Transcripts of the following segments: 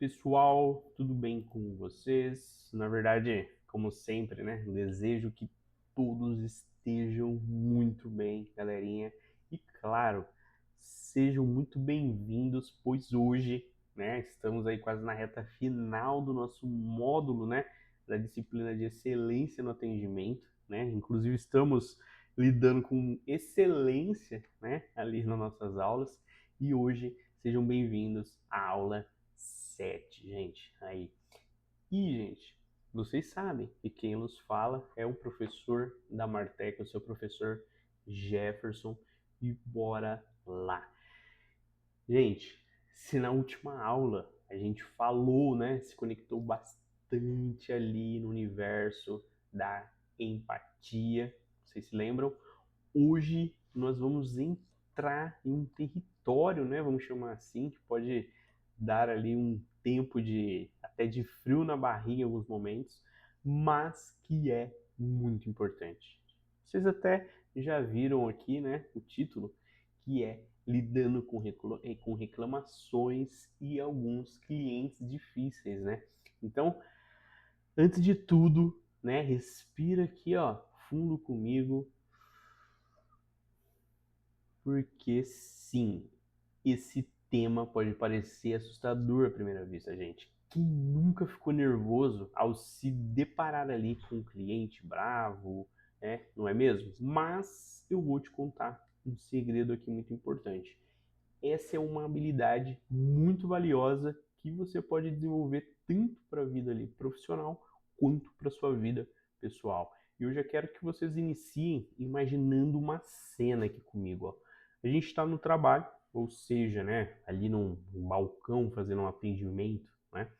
Pessoal, tudo bem com vocês? Na verdade, como sempre, né? Desejo que todos estejam muito bem, galerinha. E claro, sejam muito bem-vindos, pois hoje, né, estamos aí quase na reta final do nosso módulo, né, da disciplina de excelência no atendimento, né? Inclusive estamos lidando com excelência, né, ali nas nossas aulas. E hoje sejam bem-vindos à aula 7, gente. Aí. E, gente, vocês sabem que quem nos fala é o professor da Martech, o seu professor Jefferson. E bora lá. Gente, se na última aula a gente falou, né, se conectou bastante ali no universo da empatia, vocês se lembram? Hoje nós vamos entrar em um território, né, vamos chamar assim, que pode dar ali um tempo de até de frio na barriga em alguns momentos, mas que é muito importante. Vocês até já viram aqui, né, o título, que é lidando com reclamações e alguns clientes difíceis, né? Então, antes de tudo, né, respira aqui, ó, fundo comigo, porque sim, esse tema pode parecer assustador à primeira vista, gente. Quem nunca ficou nervoso ao se deparar ali com um cliente bravo, né? Não é mesmo? Mas eu vou te contar um segredo aqui muito importante. Essa é uma habilidade muito valiosa que você pode desenvolver tanto para a vida ali profissional quanto para a sua vida pessoal. E eu já quero que vocês iniciem imaginando uma cena aqui comigo, ó. A gente está no trabalho, ou seja, né, ali num balcão fazendo um atendimento, né?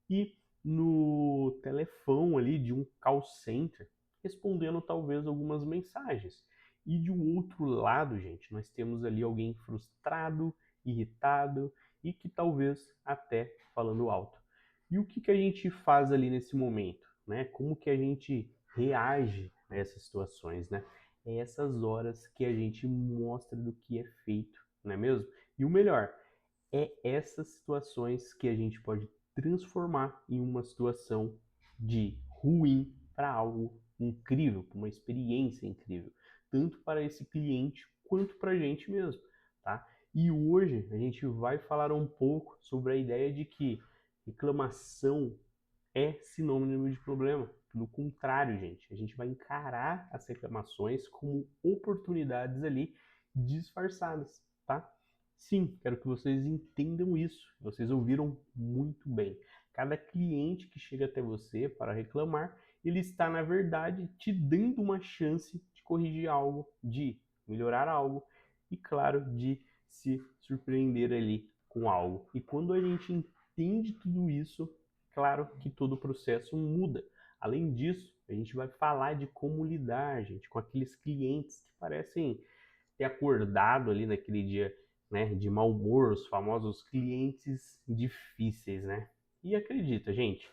E no telefone ali de um call center, respondendo talvez algumas mensagens. E de um outro lado, gente, nós temos ali alguém frustrado, irritado e que talvez até falando alto. E o que a gente faz ali nesse momento, né? Como que a gente reage a essas situações, né? É essas horas que a gente mostra do que é feito, não é mesmo? E o melhor, é essas situações que a gente pode transformar em uma situação de ruim para algo incrível, para uma experiência incrível, tanto para esse cliente quanto para a gente mesmo, tá? E hoje a gente vai falar um pouco sobre a ideia de que reclamação é sinônimo de problema. Pelo contrário, gente, a gente vai encarar as reclamações como oportunidades ali disfarçadas, tá? Sim, quero que vocês entendam isso. Vocês ouviram muito bem. Cada cliente que chega até você para reclamar, ele está, na verdade, te dando uma chance de corrigir algo, de melhorar algo e, claro, de se surpreender ali com algo. E quando a gente entende tudo isso, claro que todo o processo muda. Além disso, a gente vai falar de como lidar, gente, com aqueles clientes que parecem ter acordado ali naquele dia, né, de mau humor, os famosos clientes difíceis, né? E acredita, gente,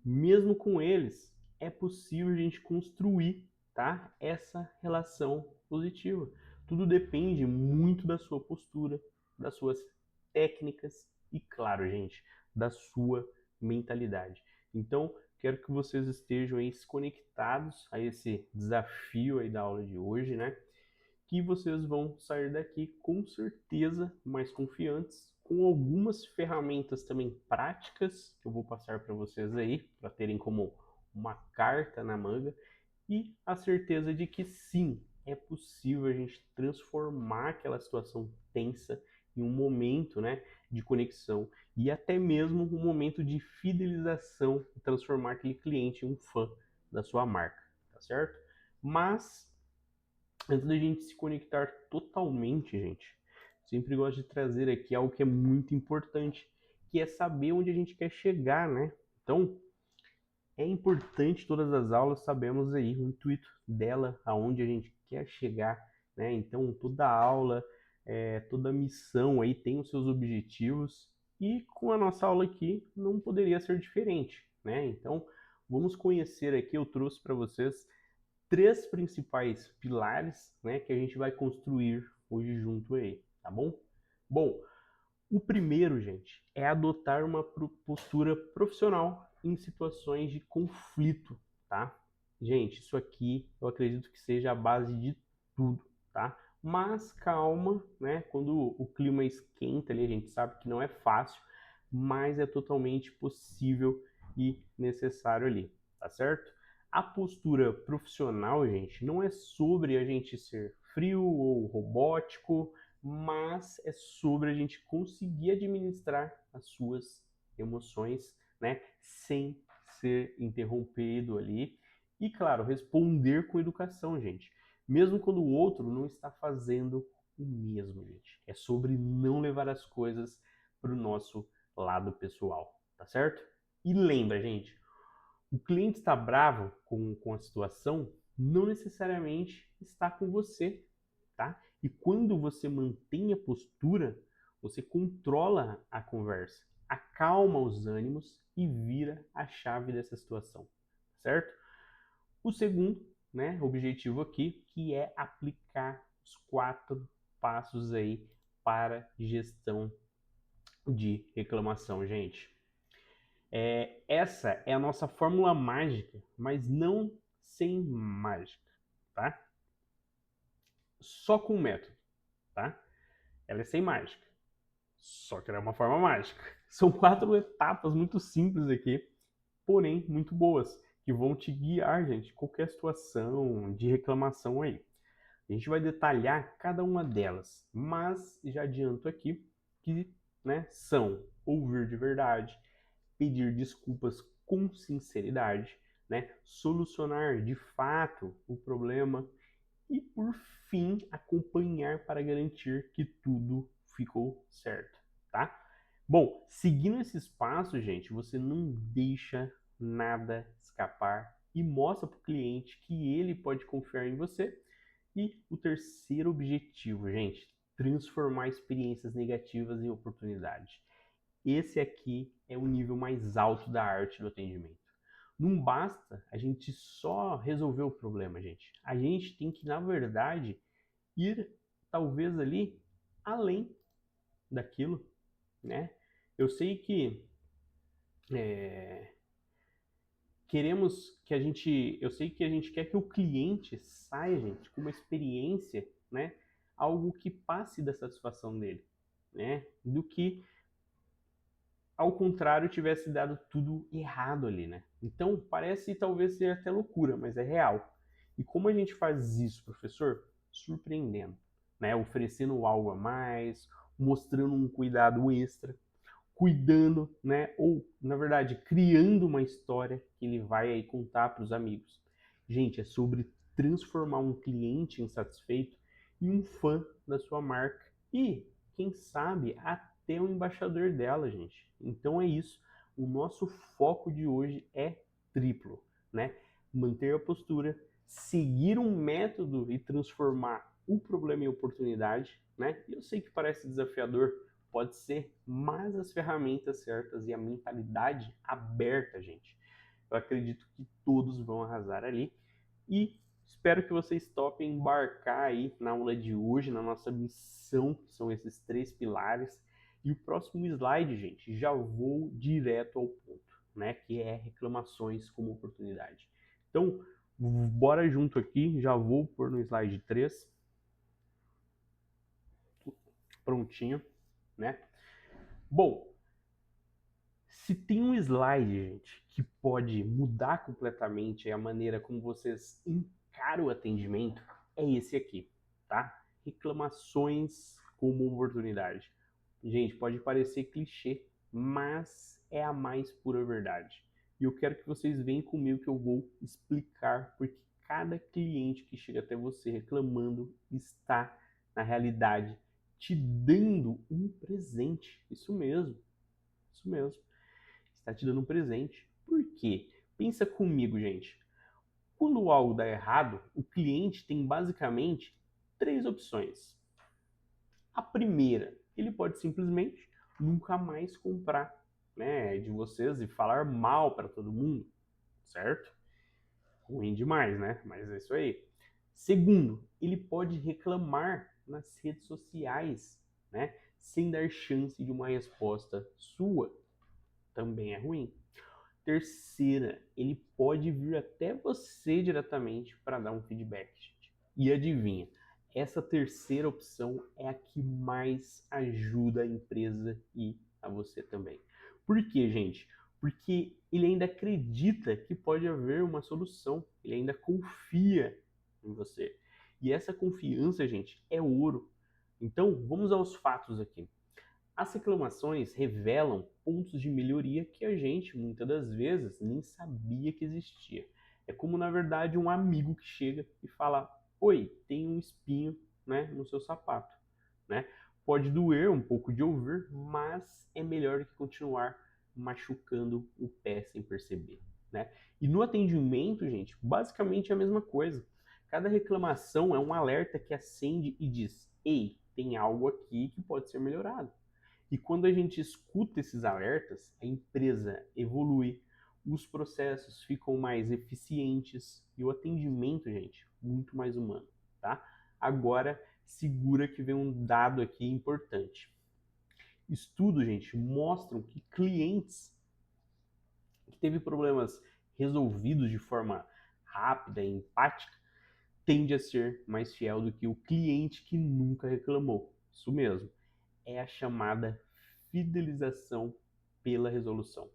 mesmo com eles, é possível a gente construir, tá, essa relação positiva. Tudo depende muito da sua postura, das suas técnicas e, claro, gente, da sua mentalidade. Então, quero que vocês estejam aí conectados a esse desafio aí da aula de hoje, né? Que vocês vão sair daqui com certeza mais confiantes, com algumas ferramentas também práticas que eu vou passar para vocês aí, para terem como uma carta na manga, e a certeza de que sim, é possível a gente transformar aquela situação tensa em um momento, né, de conexão e até mesmo um momento de fidelização, transformar aquele cliente em um fã da sua marca, tá certo? Mas antes da gente se conectar totalmente, gente, sempre gosto de trazer aqui algo que é muito importante, que é saber onde a gente quer chegar, né? Então, é importante todas as aulas sabemos aí o intuito dela, aonde a gente quer chegar, né? Então, toda aula, toda missão aí tem os seus objetivos e com a nossa aula aqui não poderia ser diferente, né? Então, vamos conhecer aqui, eu trouxe para vocês três principais pilares, né, que a gente vai construir hoje junto aí, tá bom? Bom, O primeiro, gente, é adotar uma postura profissional em situações de conflito, tá? Gente, isso aqui eu acredito que seja a base de tudo, tá? Mas calma, né? Quando o clima esquenta ali, a gente sabe que não é fácil, mas é totalmente possível e necessário ali, tá certo? A postura profissional, gente, não é sobre a gente ser frio ou robótico, mas é sobre a gente conseguir administrar as suas emoções, né, sem ser interrompido ali. E claro, responder com educação, gente. Mesmo quando o outro não está fazendo o mesmo, gente. É sobre não levar as coisas para o nosso lado pessoal, tá certo? E lembra, gente, o cliente está bravo com a situação, não necessariamente está com você, tá? E quando você mantém a postura, você controla a conversa, acalma os ânimos e vira a chave dessa situação, certo? O segundo, né, objetivo aqui, que é aplicar os 4 passos aí para gestão de reclamação, gente. Essa é a nossa fórmula mágica, mas não sem mágica, tá? Só com método, tá? Ela é sem mágica, só que ela é uma forma mágica. São 4 etapas muito simples aqui, porém muito boas, que vão te guiar, gente, em qualquer situação de reclamação aí. A gente vai detalhar cada uma delas, mas já adianto aqui que, né, são ouvir de verdade, pedir desculpas com sinceridade, né, solucionar de fato o problema e, por fim, acompanhar para garantir que tudo ficou certo, tá? Bom, seguindo esses passos, gente, você não deixa nada escapar e mostra para o cliente que ele pode confiar em você. E o terceiro objetivo, gente, transformar experiências negativas em oportunidade. Esse aqui é o nível mais alto da arte do atendimento. Não basta a gente só resolver o problema, gente. A gente tem que, na verdade, ir talvez ali além daquilo, né? Eu sei que queremos que a gente, eu sei que a gente quer que o cliente saia, gente, com uma experiência, né? Algo que passe da satisfação dele, né? Do que ao contrário, tivesse dado tudo errado ali, né? Então, parece talvez ser até loucura, mas é real. E como a gente faz isso, professor? Surpreendendo, né? Oferecendo algo a mais, mostrando um cuidado extra, cuidando, né? Ou, na verdade, criando uma história que ele vai aí contar para os amigos. Gente, é sobre transformar um cliente insatisfeito em um fã da sua marca e, quem sabe, até um embaixador dela, gente. Então é isso. O nosso foco de hoje é triplo, né? Manter a postura, seguir um método e transformar o problema em oportunidade, né? Eu sei que parece desafiador, pode ser, mas as ferramentas certas e a mentalidade aberta, gente. Eu acredito que todos vão arrasar ali e espero que vocês topem embarcar aí na aula de hoje, na nossa missão, que são esses 3 pilares. E o próximo slide, gente, já vou direto ao ponto, né, que é reclamações como oportunidade. Então, bora junto aqui, já vou pôr no slide 3. Prontinho, né? Bom, se tem um slide, gente, que pode mudar completamente a maneira como vocês encaram o atendimento, é esse aqui, tá? Reclamações como oportunidade. Gente, pode parecer clichê, mas é a mais pura verdade. E eu quero que vocês venham comigo que eu vou explicar porque cada cliente que chega até você reclamando está, na realidade, te dando um presente. Isso mesmo, isso mesmo. Está te dando um presente. Por quê? Pensa comigo, gente. Quando algo dá errado, o cliente tem basicamente 3 opções. A primeira, ele pode simplesmente nunca mais comprar, né, de vocês e falar mal para todo mundo, certo? Ruim demais, né? Mas é isso aí. Segundo, ele pode reclamar nas redes sociais, né? sem dar chance de uma resposta sua, também é ruim. Terceira, ele pode vir até você diretamente para dar um feedback, gente. E adivinha, essa terceira opção é a que mais ajuda a empresa e a você também. Por quê, gente? Porque ele ainda acredita que pode haver uma solução, ele ainda confia em você. E essa confiança, gente, é ouro. Então, vamos aos fatos aqui. As reclamações revelam pontos de melhoria que a gente, muitas das vezes, nem sabia que existia. É como, na verdade, um amigo que chega e fala: Oi, tem um espinho, né, no seu sapato. Né? Pode doer um pouco de ouvir, mas é melhor do que continuar machucando o pé sem perceber. Né? E no atendimento, gente, basicamente é a mesma coisa. Cada reclamação é um alerta que acende e diz: Ei, tem algo aqui que pode ser melhorado. E quando a gente escuta esses alertas, a empresa evolui, os processos ficam mais eficientes e o atendimento, gente, muito mais humano, tá? Agora, segura que vem um dado aqui importante. Estudos, gente, mostram que clientes que teve problemas resolvidos de forma rápida e empática tende a ser mais fiel do que o cliente que nunca reclamou. Isso mesmo. É a chamada fidelização pela resolução.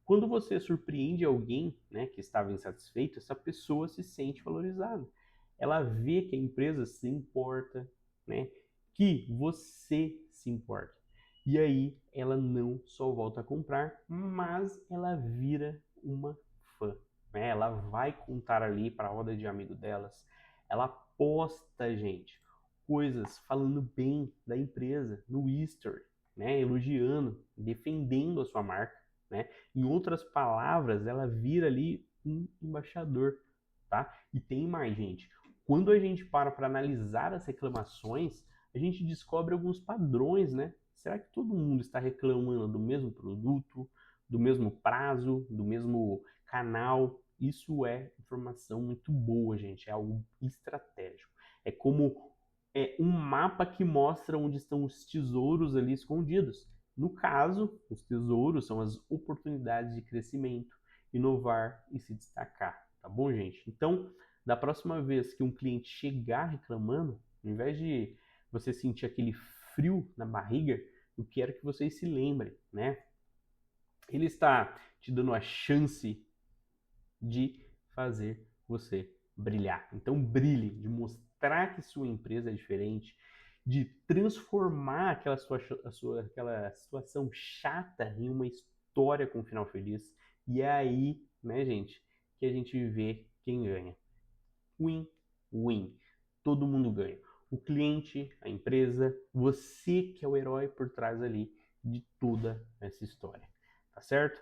Quando você surpreende alguém, né, que estava insatisfeito, essa pessoa se sente valorizada. Ela vê que a empresa se importa, né, que você se importa. E aí ela não só volta a comprar, mas ela vira uma fã. Né? Ela vai contar ali para a roda de amigo delas. Ela posta, gente, coisas falando bem da empresa no History, né, elogiando, defendendo a sua marca, né? Em outras palavras, ela vira ali um embaixador, tá? E tem mais, gente. Quando a gente para analisar as reclamações, a gente descobre alguns padrões, né? Será que todo mundo está reclamando do mesmo produto, do mesmo prazo, do mesmo canal? Isso é informação muito boa, gente. É algo estratégico. É como um mapa que mostra onde estão os tesouros ali escondidos. No caso, os tesouros são as oportunidades de crescimento, inovar e se destacar, tá bom, gente? Então, da próxima vez que um cliente chegar reclamando, ao invés de você sentir aquele frio na barriga, eu quero que vocês se lembrem, né? Ele está te dando a chance de fazer você brilhar. Então, brilhe, de mostrar que sua empresa é diferente, de transformar aquela situação chata em uma história com um final feliz. E é aí, né, gente, que a gente vê quem ganha. Win-win. Todo mundo ganha. O cliente, a empresa, você que é o herói por trás ali de toda essa história. Tá certo?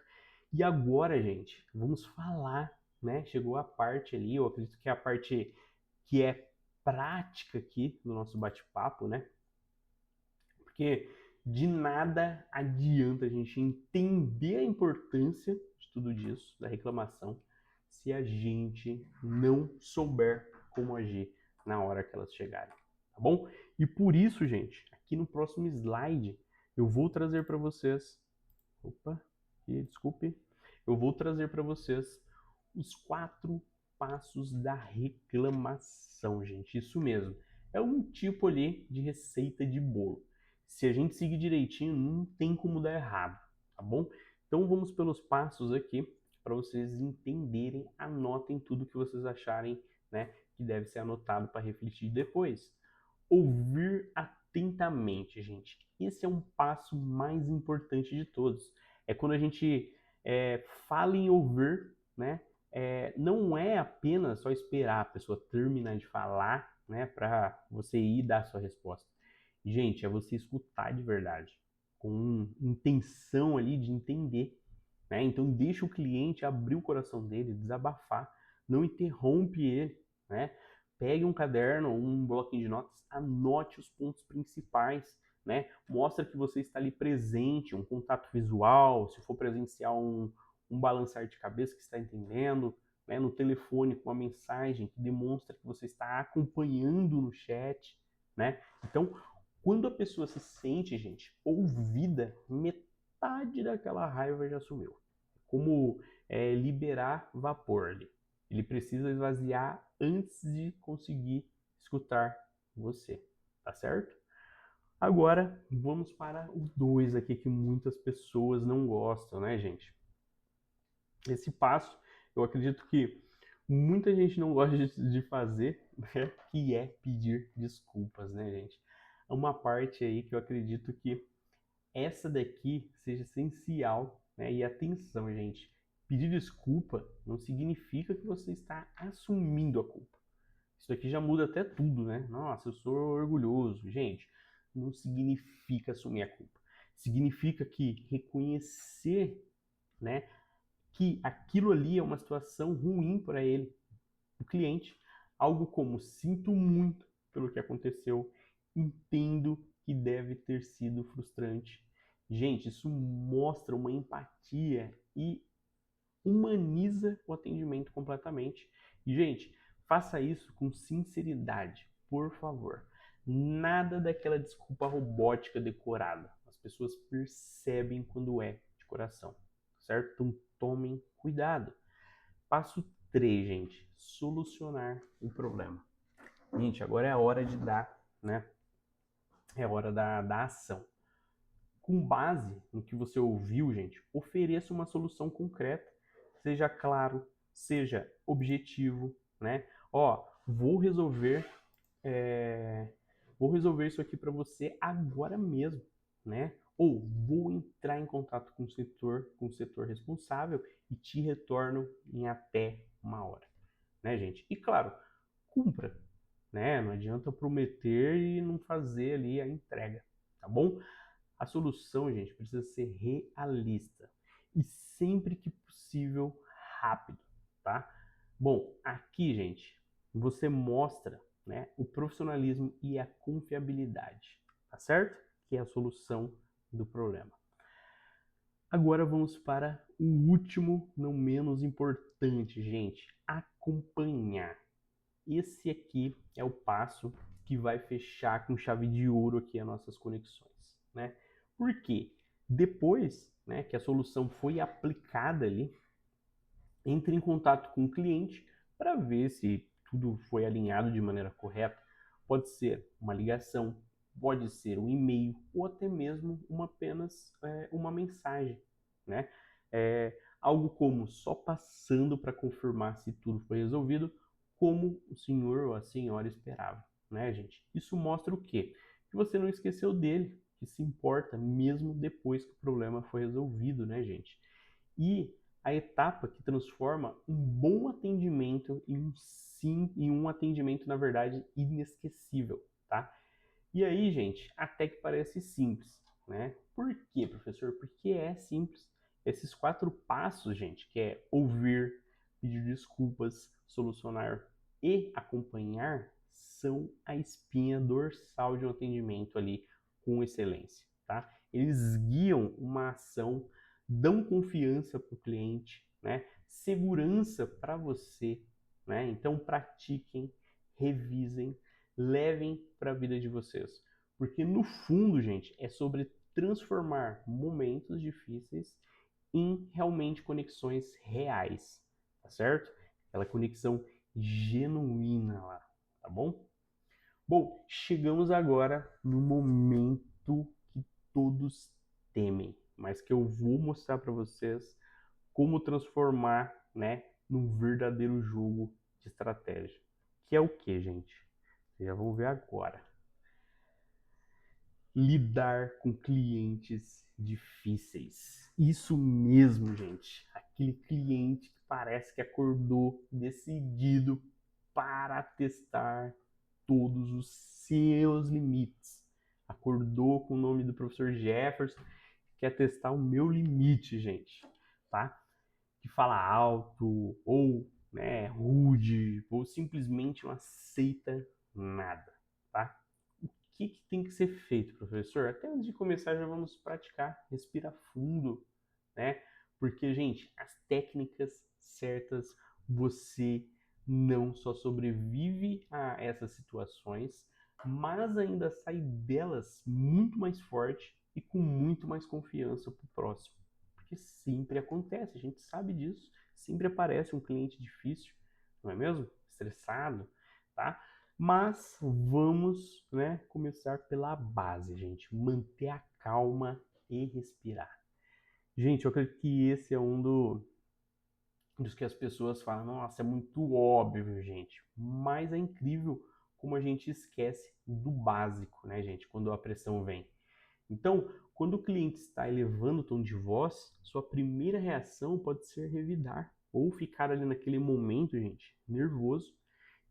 E agora, gente, vamos falar, né? Chegou a parte ali, eu acredito que é a parte que é prática aqui do nosso bate-papo, né? Porque de nada adianta a gente entender a importância de tudo disso, da reclamação, se a gente não souber como agir na hora que elas chegarem, tá bom? E por isso, gente, aqui no próximo slide, eu vou trazer para vocês. Opa, desculpe. Eu vou trazer para vocês os 4 passos da reclamação, gente. Isso mesmo. É um tipo ali de receita de bolo. Se a gente seguir direitinho, não tem como dar errado, tá bom? Então vamos pelos passos aqui para vocês entenderem. Anotem tudo que vocês acharem, né, que deve ser anotado para refletir depois. Ouvir atentamente, gente. Esse é um passo mais importante de todos. É quando a gente fala em ouvir, né? Não é apenas só esperar a pessoa terminar de falar, né, para você ir dar a sua resposta. Gente, é você escutar de verdade, com intenção ali de entender, né? Então deixa o cliente abrir o coração dele, desabafar, não interrompe ele, né? Pegue um caderno ou um bloquinho de notas, anote os pontos principais, né? Mostra que você está ali presente, um contato visual, se for presencial, um balançar de cabeça que está entendendo, né? No telefone com uma mensagem que demonstra que você está acompanhando no chat, né? Então, Quando a pessoa se sente, gente, ouvida, metade daquela raiva já sumiu. Como liberar vapor ali. Ele precisa esvaziar antes de conseguir escutar você, tá certo? Agora, vamos para o 2 aqui que muitas pessoas não gostam, né, gente? Esse passo, eu acredito que muita gente não gosta de fazer, né, que é pedir desculpas, né, gente? É uma parte aí que eu acredito que essa daqui seja essencial, né? E atenção, gente, pedir desculpa não significa que você está assumindo a culpa. Isso aqui já muda até tudo, né? Nossa, eu sou orgulhoso. Gente, não significa assumir a culpa. Significa que reconhecer, né, que aquilo ali é uma situação ruim para ele, o cliente. Algo como: sinto muito pelo que aconteceu, entendo que deve ter sido frustrante. Gente, isso mostra uma empatia e humaniza o atendimento completamente. E, gente, faça isso com sinceridade, por favor. Nada daquela desculpa robótica decorada. As pessoas percebem quando é de coração, certo? Então tomem cuidado. Passo 3, gente, solucionar o problema. Gente, agora é a hora de dar, né? É a hora da ação. Com base no que você ouviu, gente, ofereça uma solução concreta. Seja claro, seja objetivo, né? Ó, vou resolver isso aqui para você agora mesmo, né? Ou vou entrar em contato com o setor responsável e te retorno em até 1 hora, né, gente? E claro, cumpra, né? Não adianta prometer e não fazer ali a entrega, tá bom? A solução, gente, precisa ser realista e sempre que possível rápido, tá? Bom, aqui, gente, você mostra, né, o profissionalismo e a confiabilidade, tá certo? Que é a solução do problema. Agora vamos para o último, não menos importante, gente, acompanhar. Esse aqui é o passo que vai fechar com chave de ouro aqui as nossas conexões, né? Por quê? Depois, né, que a solução foi aplicada ali, entre em contato com o cliente para ver se tudo foi alinhado de maneira correta. Pode ser uma ligação, pode ser um e-mail ou até mesmo apenas uma mensagem, né? Algo como só passando para confirmar se tudo foi resolvido, como o senhor ou a senhora esperava, né, gente? Isso mostra o quê? Que você não esqueceu dele, que se importa mesmo depois que o problema foi resolvido, né, gente? E a etapa que transforma um bom atendimento em um atendimento, na verdade, inesquecível, tá? E aí, gente, até que parece simples, né? Por quê, professor? Porque é simples. Esses 4 passos, gente, que é ouvir, pedir desculpas, solucionar e acompanhar, são a espinha dorsal de um atendimento ali com excelência, tá? Eles guiam uma ação, dão confiança para o cliente, né? Segurança para você, né? Então pratiquem, revisem, levem para a vida de vocês. Porque no fundo, gente, é sobre transformar momentos difíceis em realmente conexões reais, tá certo? Aquela conexão genuína lá, tá bom? Bom, chegamos agora no momento que todos temem, mas que eu vou mostrar para vocês como transformar, né, num verdadeiro jogo de estratégia. Que é o que, gente? Vocês já vão ver agora. Lidar com clientes difíceis. Isso mesmo, gente. Aquele cliente que parece que acordou decidido para testar todos os seus limites. Acordou com o nome do professor Jefferson, quer testar o meu limite, gente, tá? Que fala alto, ou né, rude, ou simplesmente não aceita nada, tá? O que tem que ser feito, professor? Até antes de começar, já vamos praticar. Respira fundo, né? Porque, gente, as técnicas certas, você não só sobrevive a essas situações, mas ainda sai delas muito mais forte e com muito mais confiança para o próximo. Porque sempre acontece, a gente sabe disso. Sempre aparece um cliente difícil, não é mesmo? Estressado, tá? Mas vamos, né, começar pela base, gente. Manter a calma e respirar. Gente, eu acredito que esse é um dos que as pessoas falam, nossa, é muito óbvio, gente. Mas é incrível como a gente esquece do básico, né, gente, quando a pressão vem. Então, quando o cliente está elevando o tom de voz, sua primeira reação pode ser revidar ou ficar ali naquele momento, gente, nervoso.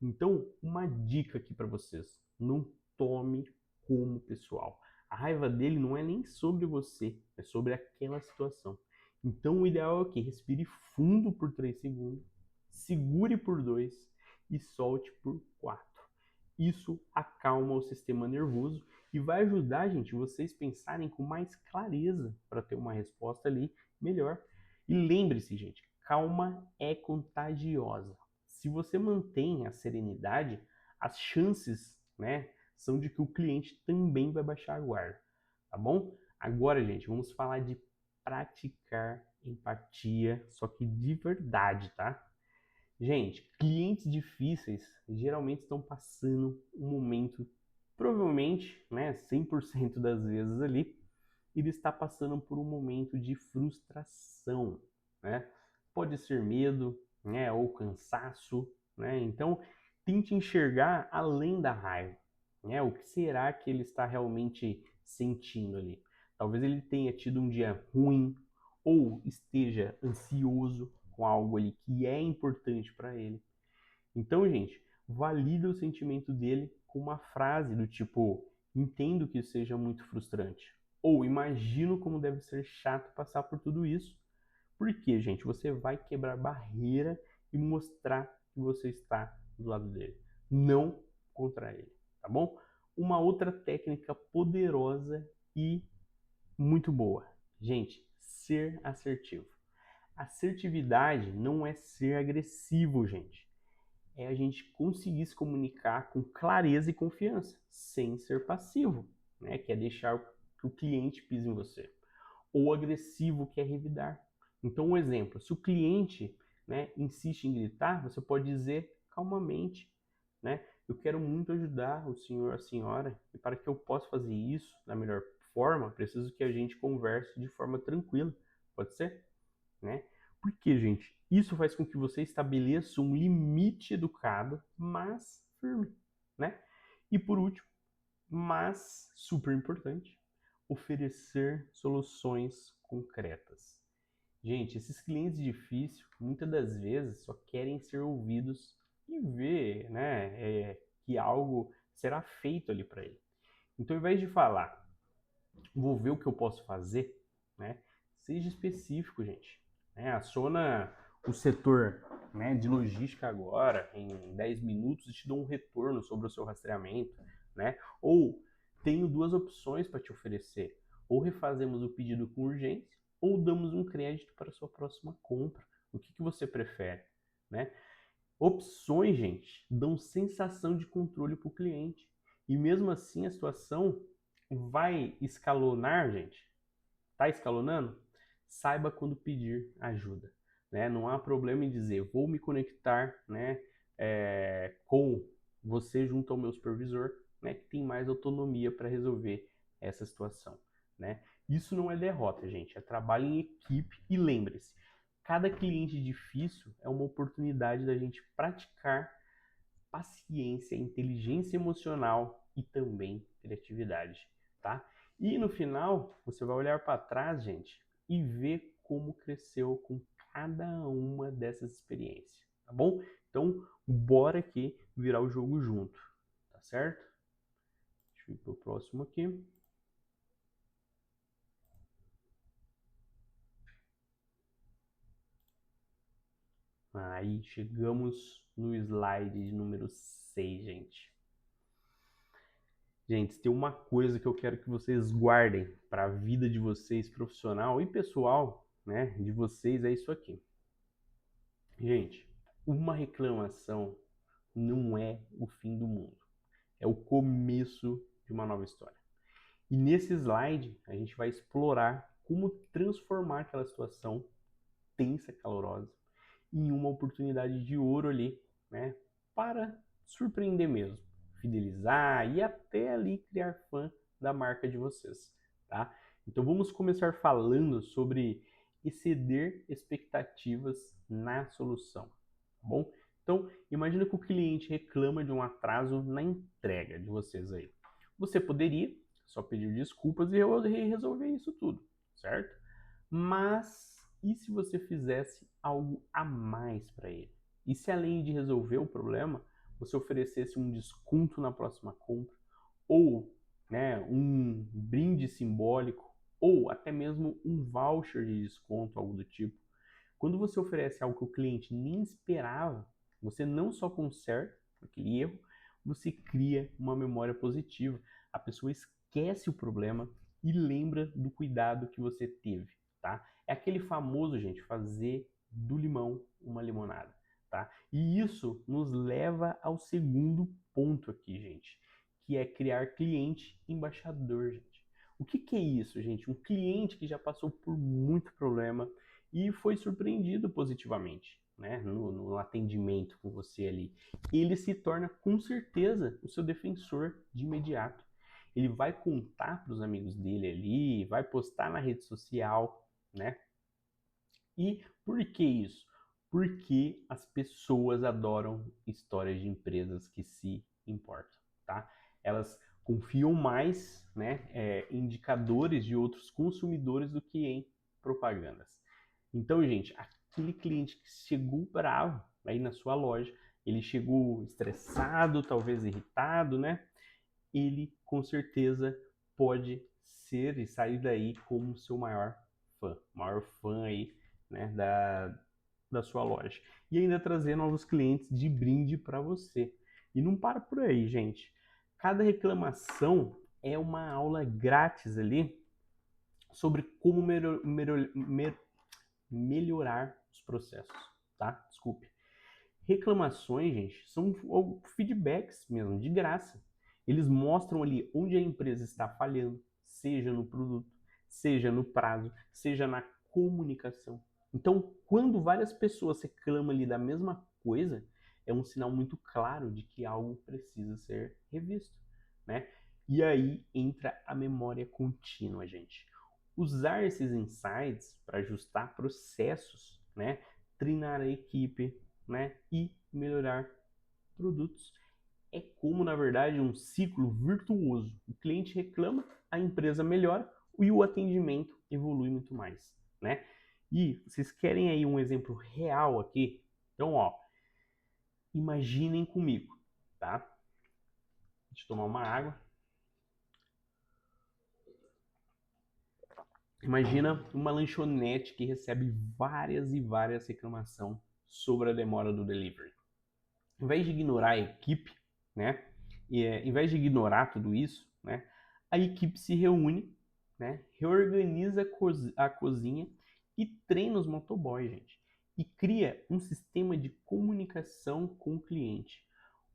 Então, uma dica aqui para vocês: não tome como pessoal. A raiva dele não é nem sobre você, é sobre aquela situação. Então, o ideal é o quê? Respire fundo por 3 segundos, segure por 2 e solte por 4. Isso acalma o sistema nervoso e vai ajudar, gente, vocês pensarem com mais clareza para ter uma resposta ali melhor. E lembre-se, gente, calma é contagiosa. Se você mantém a serenidade, as chances, né, são de que o cliente também vai baixar a guarda, tá bom? Agora, gente, vamos falar de praticar empatia, só que de verdade, tá? Gente, clientes difíceis geralmente estão passando um momento, provavelmente, né, 100% das vezes ali, ele está passando por um momento de frustração, né? Pode ser medo, né, ou cansaço, né? Então, tente enxergar além da raiva, né? O que será que ele está realmente sentindo ali? Talvez ele tenha tido um dia ruim ou esteja ansioso com algo ali que é importante para ele. Então, gente, valida o sentimento dele com uma frase do tipo: entendo que seja muito frustrante. Ou imagino como deve ser chato passar por tudo isso. Porque, gente, você vai quebrar barreira e mostrar que você está do lado dele, não contra ele, tá bom? Uma outra técnica poderosa e muito boa. Gente, ser assertivo. Assertividade não é ser agressivo, gente. É a gente conseguir se comunicar com clareza e confiança, sem ser passivo, né? Que é deixar que o cliente pise em você. Ou agressivo, que é revidar. Então, um exemplo: se o cliente, né, insiste em gritar, você pode dizer calmamente, né? Eu quero muito ajudar o senhor, a senhora, e para que eu possa fazer isso da melhor forma, preciso que a gente converse de forma tranquila. Pode ser? Né? Porque, gente, isso faz com que você estabeleça um limite educado, mas firme, né? E por último, mas super importante, oferecer soluções concretas. Gente, esses clientes difíceis, muitas das vezes, só querem ser ouvidos e ver, né, que algo será feito ali para ele. Então, ao invés de falar, vou ver o que eu posso fazer, né, seja específico, gente. Né, aciona o setor, né, de logística agora, em 10 minutos, e te dou um retorno sobre o seu rastreamento, né? Ou tenho duas opções para te oferecer. Ou refazemos o pedido com urgência, ou damos um crédito para a sua próxima compra. O que você prefere, né? Opções, gente, dão sensação de controle para o cliente. E mesmo assim a situação vai escalonar, gente. Está escalonando? Saiba quando pedir ajuda, né? Não há problema em dizer, vou me conectar, né, com você junto ao meu supervisor, né, que tem mais autonomia para resolver essa situação, né? Isso não é derrota, gente, é trabalho em equipe e lembre-se, cada cliente difícil é uma oportunidade da gente praticar paciência, inteligência emocional e também criatividade, tá? E no final, você vai olhar para trás, gente, e ver como cresceu com cada uma dessas experiências, tá bom? Então, bora aqui virar o jogo junto, tá certo? Deixa eu ir pro próximo aqui. Aí, chegamos no slide número 6, gente. Gente, tem uma coisa que eu quero que vocês guardem para a vida de vocês, profissional e pessoal, né, de vocês, é isso aqui. Gente, uma reclamação não é o fim do mundo. é o começo de uma nova história. E nesse slide, a gente vai explorar como transformar aquela situação tensa, calorosa, em uma oportunidade de ouro ali, né, para surpreender mesmo, fidelizar e até ali criar fã da marca de vocês, tá? Então vamos começar falando sobre exceder expectativas na solução, tá bom? Então, imagina que o cliente reclama de um atraso na entrega de vocês aí. Você poderia só pedir desculpas e resolver isso tudo, certo? Mas e se você fizesse algo a mais para ele? E se além de resolver o problema, você oferecesse um desconto na próxima compra, ou né, um brinde simbólico, ou até mesmo um voucher de desconto, algo do tipo? Quando você oferece algo que o cliente nem esperava, você não só conserta aquele erro, você cria uma memória positiva. A pessoa esquece o problema e lembra do cuidado que você teve, tá? É aquele famoso, gente, fazer do limão uma limonada, tá? E isso nos leva ao segundo ponto aqui, gente, que é criar cliente embaixador, gente. O que é isso, gente? Um cliente que já passou por muito problema e foi surpreendido positivamente, né, no atendimento com você ali. Ele se torna com certeza o seu defensor de imediato. Ele vai contar para os amigos dele ali, vai postar na rede social, né? E por que isso? Porque as pessoas adoram histórias de empresas que se importam, tá? Elas confiam mais, né, em indicadores de outros consumidores do que em propagandas. Então, gente, aquele cliente que chegou bravo aí na sua loja, ele chegou estressado, talvez irritado, né? Ele com certeza pode ser e sair daí como seu maior fã aí, né, da sua loja. E ainda trazer novos clientes de brinde para você. E não para por aí, gente. Cada reclamação é uma aula grátis ali sobre como melhorar os processos, tá? Desculpe. Reclamações, gente, são feedbacks mesmo, de graça. Eles mostram ali onde a empresa está falhando, seja no produto, seja no prazo, seja na comunicação. Então, quando várias pessoas reclamam ali da mesma coisa, é um sinal muito claro de que algo precisa ser revisto, né? E aí entra a memória contínua, gente. Usar esses insights para ajustar processos, né? Treinar a equipe, né? E melhorar produtos. É como, na verdade, um ciclo virtuoso. O cliente reclama, a empresa melhora e o atendimento evolui muito mais, né? E vocês querem aí um exemplo real aqui? Então, ó, imaginem comigo, tá? Deixa eu tomar uma água. Imagina uma lanchonete que recebe várias e várias reclamações sobre a demora do delivery. Em vez de ignorar a equipe, né? Em vez de ignorar tudo isso, né? A equipe se reúne, né? Reorganiza a cozinha e treina os motoboys, gente. E cria um sistema de comunicação com o cliente.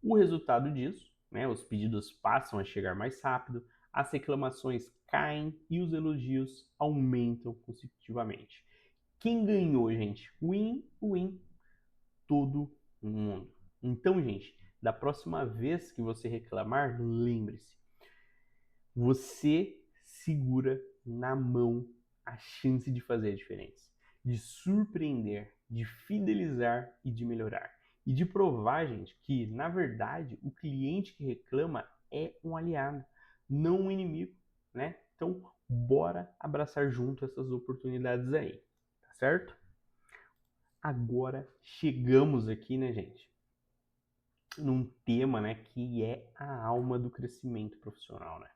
O resultado disso, né? Os pedidos passam a chegar mais rápido, as reclamações caem e os elogios aumentam consecutivamente. Quem ganhou, gente? Win-win. Todo mundo. Então, gente, da próxima vez que você reclamar, lembre-se, você segura na mão a chance de fazer a diferença, de surpreender, de fidelizar e de melhorar. E de provar, gente, que na verdade o cliente que reclama é um aliado, não um inimigo, né? Então, bora abraçar junto essas oportunidades aí, tá certo? Agora chegamos aqui, né, gente, num tema, né, que é a alma do crescimento profissional, né?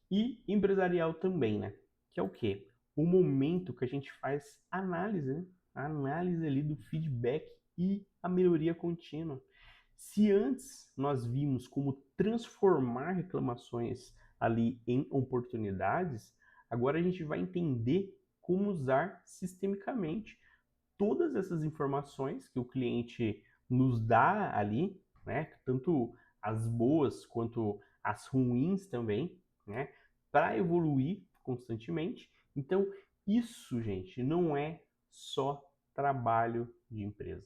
E empresarial também, né? Que é o quê? O momento que a gente faz análise, né? A análise ali do feedback e a melhoria contínua. Se antes nós vimos como transformar reclamações ali em oportunidades, agora a gente vai entender como usar sistemicamente todas essas informações que o cliente nos dá ali, né? Tanto as boas quanto as ruins também, né? Para evoluir constantemente. Então, isso, gente, não é só trabalho de empresa.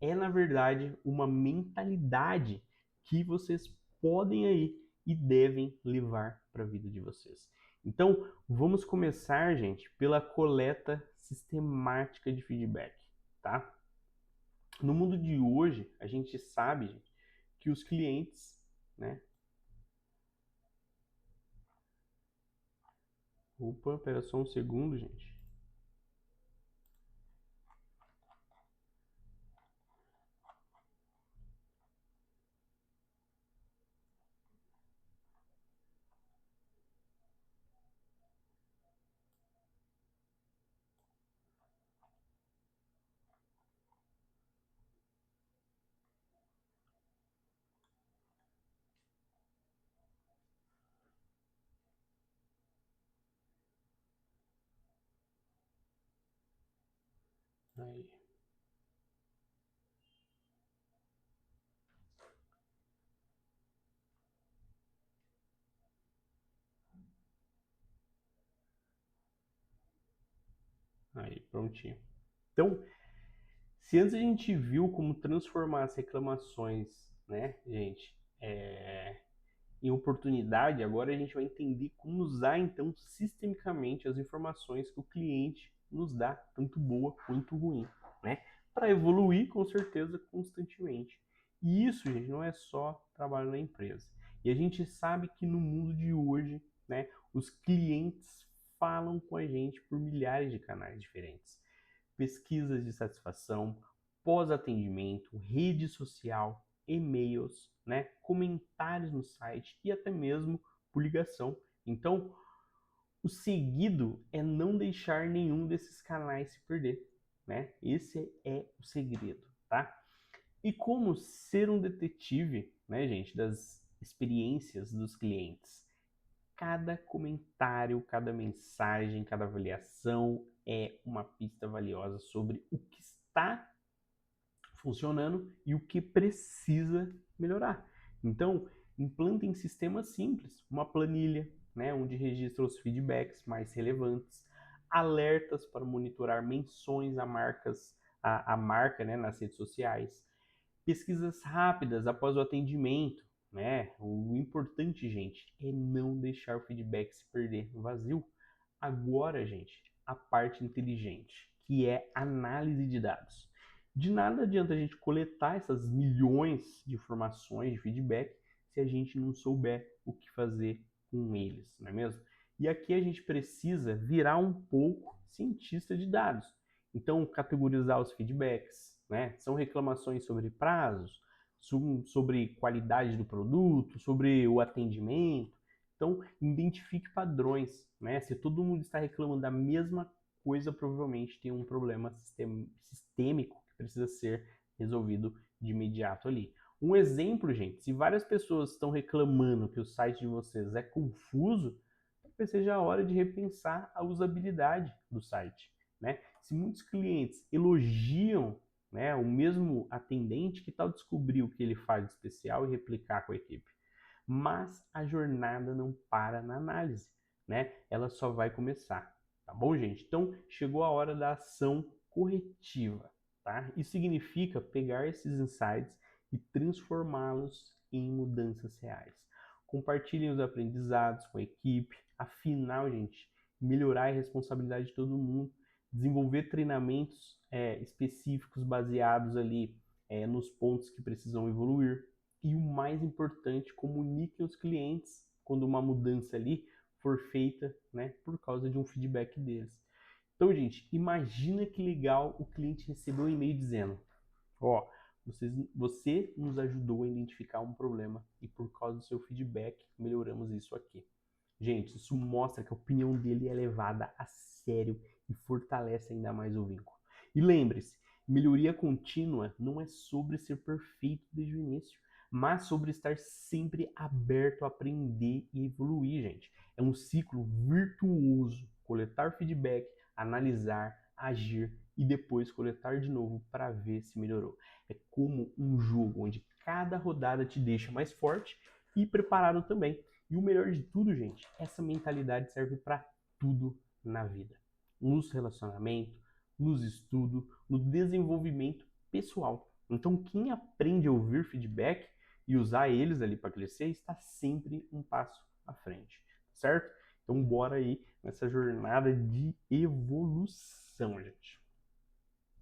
É, na verdade, uma mentalidade que vocês podem aí e devem levar para a vida de vocês. Então, vamos começar, gente, pela coleta sistemática de feedback, tá? No mundo de hoje, a gente sabe, gente, que os clientes, né? Opa, pera só um segundo, gente. Aí. Aí, prontinho. Então, se antes a gente viu como transformar as reclamações, né, gente, em oportunidade, agora a gente vai entender como usar, então, sistemicamente as informações que o cliente nos dá, tanto boa quanto ruim, né, para evoluir, com certeza, constantemente. E isso, gente, não é só trabalho na empresa. E a gente sabe que no mundo de hoje, né, os clientes falam com a gente por milhares de canais diferentes. Pesquisas de satisfação, pós-atendimento, rede social, e-mails, né, comentários no site e até mesmo por ligação. Então, o seguido é não deixar nenhum desses canais se perder, né? Esse é o segredo, tá? E como ser um detetive, né, gente, das experiências dos clientes? Cada comentário, cada mensagem, cada avaliação é uma pista valiosa sobre o que está funcionando e o que precisa melhorar. Então, implantem sistemas simples, uma planilha, né, onde registra os feedbacks mais relevantes, alertas para monitorar menções a marcas, a marca, né, nas redes sociais, pesquisas rápidas após o atendimento, né? O importante, gente, é não deixar o feedback se perder no vazio. Agora, gente, a parte inteligente, que é análise de dados. De nada adianta a gente coletar essas milhões de informações de feedback se a gente não souber o que fazer com eles, não é mesmo? E aqui a gente precisa virar um pouco cientista de dados. Então, categorizar os feedbacks, né? São reclamações sobre prazos, sobre qualidade do produto, sobre o atendimento. Então, identifique padrões, né? Se todo mundo está reclamando da mesma coisa, provavelmente tem um problema sistêmico que precisa ser resolvido de imediato ali. Um exemplo, gente, se várias pessoas estão reclamando que o site de vocês é confuso, talvez seja a hora de repensar a usabilidade do site, né? Se muitos clientes elogiam, né, o mesmo atendente, que tal descobrir o que ele faz de especial e replicar com a equipe? Mas a jornada não para na análise, né? Ela só vai começar, tá bom, gente? Então, chegou a hora da ação corretiva, tá? Isso significa pegar esses insights e transformá-los em mudanças reais. Compartilhem os aprendizados com a equipe, afinal, gente, melhorar a responsabilidade de todo mundo, desenvolver treinamentos específicos baseados ali nos pontos que precisam evoluir, e o mais importante, comuniquem aos clientes quando uma mudança ali for feita, né, por causa de um feedback deles. Então, gente, imagina que legal o cliente recebeu um e-mail dizendo: ó, você nos ajudou a identificar um problema e por causa do seu feedback melhoramos isso aqui. Gente, isso mostra que a opinião dele é levada a sério e fortalece ainda mais o vínculo. E lembre-se, melhoria contínua não é sobre ser perfeito desde o início, mas sobre estar sempre aberto a aprender e evoluir, gente. É um ciclo virtuoso. Coletar feedback, analisar, agir e depois coletar de novo para ver se melhorou. É como um jogo onde cada rodada te deixa mais forte e preparado também. E o melhor de tudo, gente, essa mentalidade serve para tudo na vida. Nos relacionamentos, nos estudos, no desenvolvimento pessoal. Então, quem aprende a ouvir feedback e usar eles ali para crescer está sempre um passo à frente, certo? Então, bora aí nessa jornada de evolução, gente.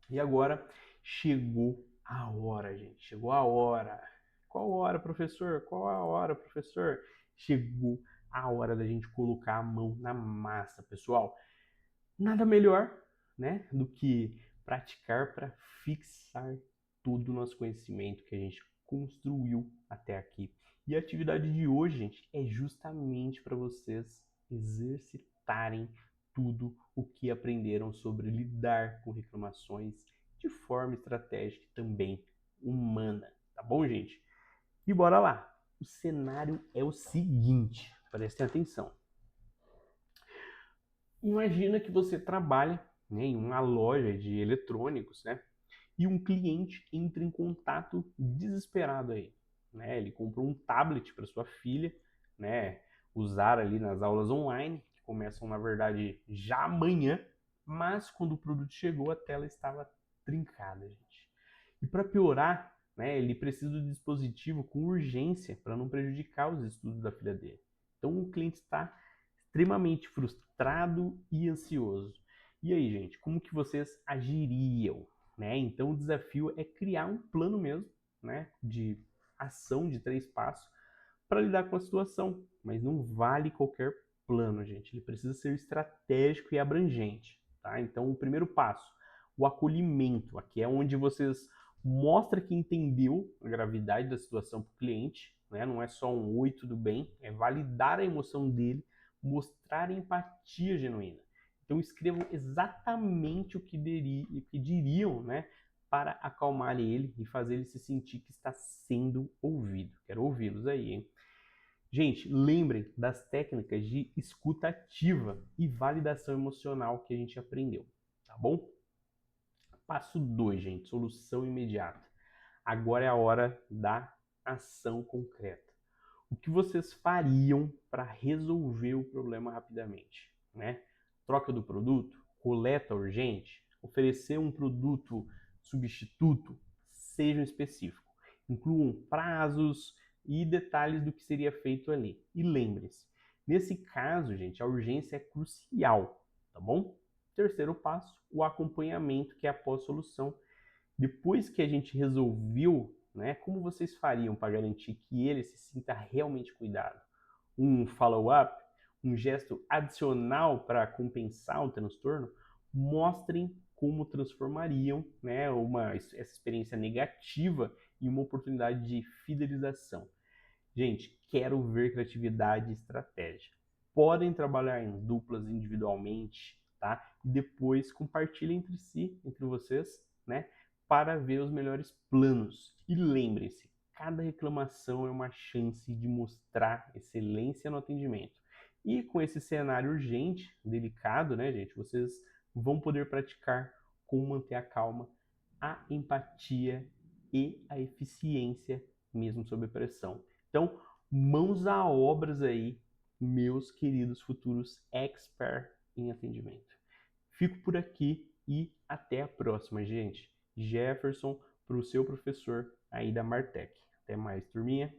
E agora chegou a hora, gente. Chegou a hora. Qual hora, professor? Qual a hora, professor? Chegou a hora da gente colocar a mão na massa, pessoal. Nada melhor, né, do que praticar para fixar todo o nosso conhecimento que a gente construiu até aqui. E a atividade de hoje, gente, é justamente para vocês exercitarem tudo o que aprenderam sobre lidar com reclamações de forma estratégica e também humana, tá bom, gente? E bora lá! O cenário é o seguinte, prestem atenção. Imagina que você trabalha, né, em uma loja de eletrônicos, né? E um cliente entra em contato desesperado aí, né? Ele comprou um tablet para sua filha, né, usar ali nas aulas online, que começam na verdade já amanhã, mas quando o produto chegou a tela estava trincada, gente. E para piorar, né, ele precisa do dispositivo com urgência para não prejudicar os estudos da filha dele. Então o cliente está extremamente frustrado e ansioso. E aí, gente, como que vocês agiriam? Né? Então o desafio é criar um plano mesmo, né, de ação de 3 passos para lidar com a situação. Mas não vale qualquer plano, gente. Ele precisa ser estratégico e abrangente. Tá? Então o primeiro passo, o acolhimento. Aqui é onde vocês mostram que entendeu a gravidade da situação para o cliente. Né? Não é só um oi, tudo bem. É validar a emoção dele, mostrar empatia genuína. Então escrevam exatamente o que diriam, né, para acalmar ele e fazer ele se sentir que está sendo ouvido. Quero ouvi-los aí, hein? Gente, lembrem das técnicas de escuta ativa e validação emocional que a gente aprendeu, tá bom? Passo 2, gente, solução imediata. Agora é a hora da ação concreta. O que vocês fariam para resolver o problema rapidamente, né? Troca do produto, coleta urgente, oferecer um produto substituto, sejam específicos. Incluam prazos e detalhes do que seria feito ali. E lembre-se, nesse caso, gente, a urgência é crucial, tá bom? Terceiro passo, o acompanhamento, que é a pós-solução. Depois que a gente resolveu, né, como vocês fariam para garantir que ele se sinta realmente cuidado? Um follow-up, um gesto adicional para compensar o transtorno? Mostrem como transformariam, né, essa experiência negativa em uma oportunidade de fidelização. Gente, quero ver criatividade e estratégia. Podem trabalhar em duplas individualmente, tá? E depois compartilhem entre si, entre vocês, né? Para ver os melhores planos. E lembrem-se, cada reclamação é uma chance de mostrar excelência no atendimento. E com esse cenário urgente, delicado, né, gente? Vocês vão poder praticar como manter a calma, a empatia e a eficiência mesmo sob pressão. Então, mãos a obras aí, meus queridos futuros experts em atendimento. Fico por aqui e até a próxima, gente. Jefferson, para o seu professor aí da Martech. Até mais, turminha.